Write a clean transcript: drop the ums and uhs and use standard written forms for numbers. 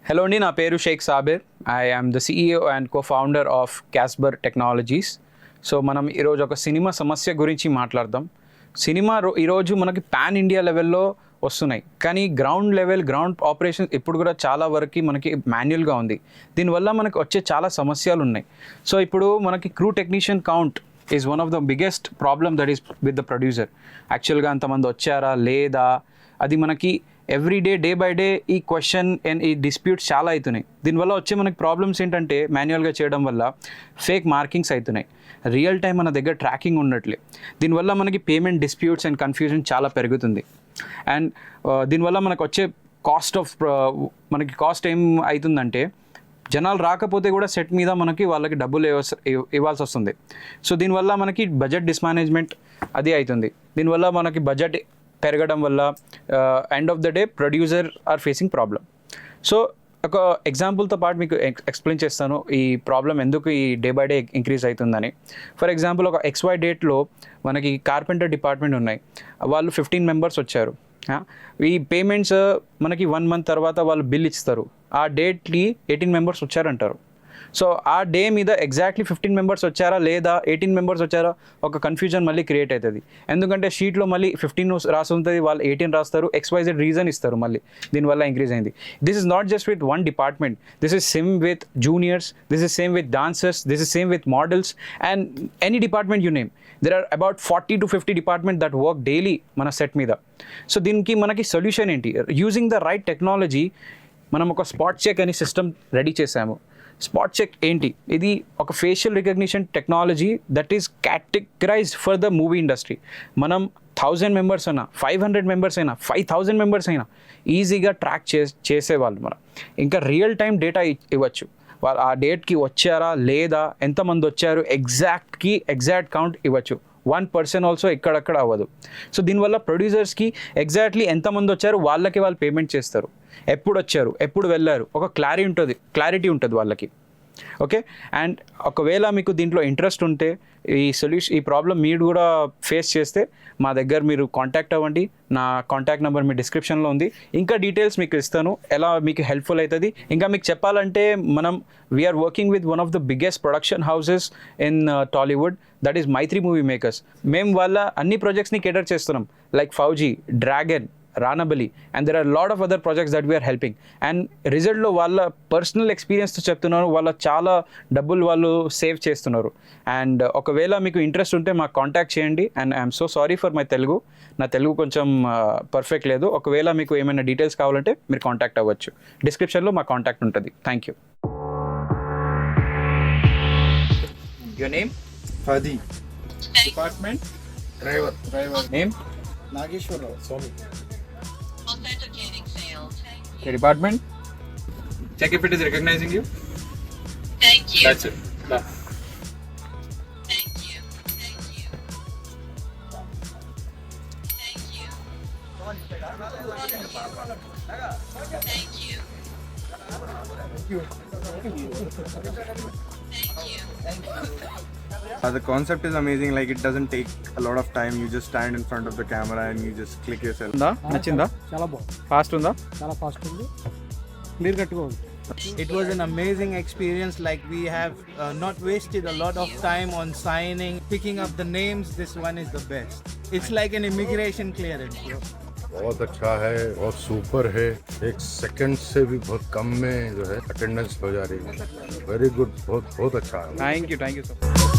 Hello అండి, నా పేరు Shaik Sabir. I am the CEO and co-founder of Casbar technologies. So మనం ఈరోజు ఒక సినిమా సమస్య గురించి మాట్లాడదాం. సినిమా ఈరోజు మనకి పాన్ ఇండియా లెవెల్లో వస్తున్నాయి, కానీ గ్రౌండ్ ఆపరేషన్ ఇప్పుడు కూడా చాలా వరకు మనకి మాన్యువల్గా ఉంది. దీనివల్ల మనకి వచ్చే చాలా సమస్యలు ఉన్నాయి. సో ఇప్పుడు మనకి crew technician count is one of the biggest problem that is with the producer. యాక్చువల్గా అంతమంది వచ్చారా లేదా, అది మనకి ఎవ్రీడే డే బై డే ఈ క్వశ్చన్ అండ్ ఈ డిస్ప్యూట్స్ చాలా అవుతున్నాయి. దీనివల్ల వచ్చే మనకి ప్రాబ్లమ్స్ ఏంటంటే, మాన్యువల్గా చేయడం వల్ల ఫేక్ మార్కింగ్స్ అవుతున్నాయి, రియల్ టైం మన దగ్గర ట్రాకింగ్ ఉండట్లే. దీనివల్ల మనకి పేమెంట్ డిస్ప్యూట్స్ అండ్ కన్ఫ్యూజన్ చాలా పెరుగుతుంది. అండ్ దీనివల్ల మనకు వచ్చే కాస్ట్ ఏం అవుతుందంటే, జనాలు రాకపోతే కూడా సెట్ మీద వాళ్ళకి డబ్బులు ఇవ్వాల్సి వస్తుంది. సో దీనివల్ల మనకి బడ్జెట్ డిస్మేనేజ్మెంట్ అది అవుతుంది. దీనివల్ల మనకి బడ్జెట్ పెరగడం వల్ల end of the day producer are facing problem. So ఒక ఎగ్జాంపుల్తో పాటు మీకు ఎక్స్ప్లెయిన్ చేస్తాను ఈ ప్రాబ్లం ఎందుకు ఈ డే బై డే ఇంక్రీజ్ అవుతుందని. ఫర్ ఎగ్జాంపుల్, ఒక XY డేట్లో మనకి కార్పెంటర్ డిపార్ట్మెంట్ ఉన్నాయి, వాళ్ళు 15 మెంబర్స్ వచ్చారు. ఈ పేమెంట్స్ మనకి 1 మంత్ తర్వాత వాళ్ళు బిల్ ఇస్తారు. ఆ డేట్కి 18 మెంబర్స్ వచ్చారంటారు. సో ఆ డే మీద ఎగ్జాక్ట్లీ 15 మెంబర్స్ వచ్చారా లేదా 18 మెంబర్స్ వచ్చారా ఒక కన్ఫ్యూజన్ మళ్ళీ క్రియేట్ అవుతుంది. ఎందుకంటే షీట్లో మళ్ళీ 15 రాసి ఉంటుంది, వాళ్ళు 18 రాస్తారు, XYZ రీజన్ ఇస్తారు, మళ్ళీ దీనివల్ల ఇంక్రీజ్ అయింది. This is not just with one department, this is same with juniors, this is same with dancers, this is same with models and any department you name. There are about 40 to 50 department that work daily మన set మీద. So దీనికి మనకి solution ఏంటి? Using the right technology మనం ఒక spot check అనే system ready చేసాము. Spot check ఏంటి? ఇది ఒక facial recognition technology that is categorised for the movie industry. మనం 1000 మెంబర్స్ అయినా, 500 మెంబర్స్ అయినా, 5000 మెంబర్స్ అయినా ఈజీగా ట్రాక్ చేసేవాళ్ళు. మనం ఇంకా రియల్ టైం డేటా ఇవ్వచ్చు. వాళ్ళు ఆ డేట్కి వచ్చారా లేదా, ఎంతమంది వచ్చారు, ఎగ్జాక్ట్ కౌంట్ ఇవ్వచ్చు. 1% ఆల్సో ఎక్కడక్కడ అవ్వదు. సో దీనివల్ల ప్రొడ్యూసర్స్కి ఎగ్జాక్ట్లీ ఎంతమంది వచ్చారు వాళ్ళకి వాళ్ళు పేమెంట్ చేస్తారు, ఎప్పుడు వచ్చారు, ఎప్పుడు వెళ్ళారు, ఒక క్లారిటీ ఉంటుంది వాళ్ళకి. ఓకే. అండ్ ఒకవేళ మీకు దీంట్లో ఇంట్రెస్ట్ ఉంటే, ఈ ప్రాబ్లం మీరు కూడా ఫేస్ చేస్తే మా దగ్గర మీరు కాంటాక్ట్ అవ్వండి. నా కాంటాక్ట్ నెంబర్ మీ డిస్క్రిప్షన్లో ఉంది. ఇంకా డీటెయిల్స్ మీకు ఇస్తాను, ఎలా మీకు హెల్ప్ఫుల్ అవుతుంది. ఇంకా మీకు చెప్పాలంటే, we are working with one of the biggest production houses in Tollywood, that is Mythri movie makers. మేము వాళ్ళ అన్ని ప్రాజెక్ట్స్ని కేటర్ చేస్తున్నాం, like Fauji, Dragon, Ranabali, and there are lot of other projects that we are helping. And రిజల్ట్లో వాళ్ళ పర్సనల్ ఎక్స్పీరియన్స్తో చెప్తున్నారు, వాళ్ళ చాలా డబ్బులు వాళ్ళు సేవ్ చేస్తున్నారు. అండ్ ఒకవేళ మీకు ఇంట్రెస్ట్ ఉంటే మాకు కాంటాక్ట్ చేయండి. And I'm so sorry for my Telugu, నా తెలుగు కొంచెం పర్ఫెక్ట్ లేదు. ఒకవేళ మీకు ఏమైనా డీటెయిల్స్ కావాలంటే మీరు కాంటాక్ట్ అవ్వచ్చు. డిస్క్రిప్షన్లో మా కాంటాక్ట్ ఉంటుంది. Thank you. Your name? Fadi. Department? Driver. Name? Nageswararao. Swamy. Okay, department? Check if it is recognizing you. Thank you. That's it. Done. Thank you. Thank you. Thank you. Thank you. Thank you. The concept is amazing. Like, it doesn't take a lot of time. You just stand in front of the camera and you just click yourself. నచ్చిందా? చాలా బాగుంది, fast ఉందా? చాలా fast ఉంది, clear కట్గా ఉంది. It was an amazing experience. Like, we have not wasted a lot of time on signing, picking up the names. This one is the best. It's like an immigration clearance, bro. बहुत अच्छा है, बहुत super है. 1 second से भी बहुत कम में जो है अटेंडेंस हो जा रही है. वेरी गुड, बहुत अच्छा है. Thank you so much.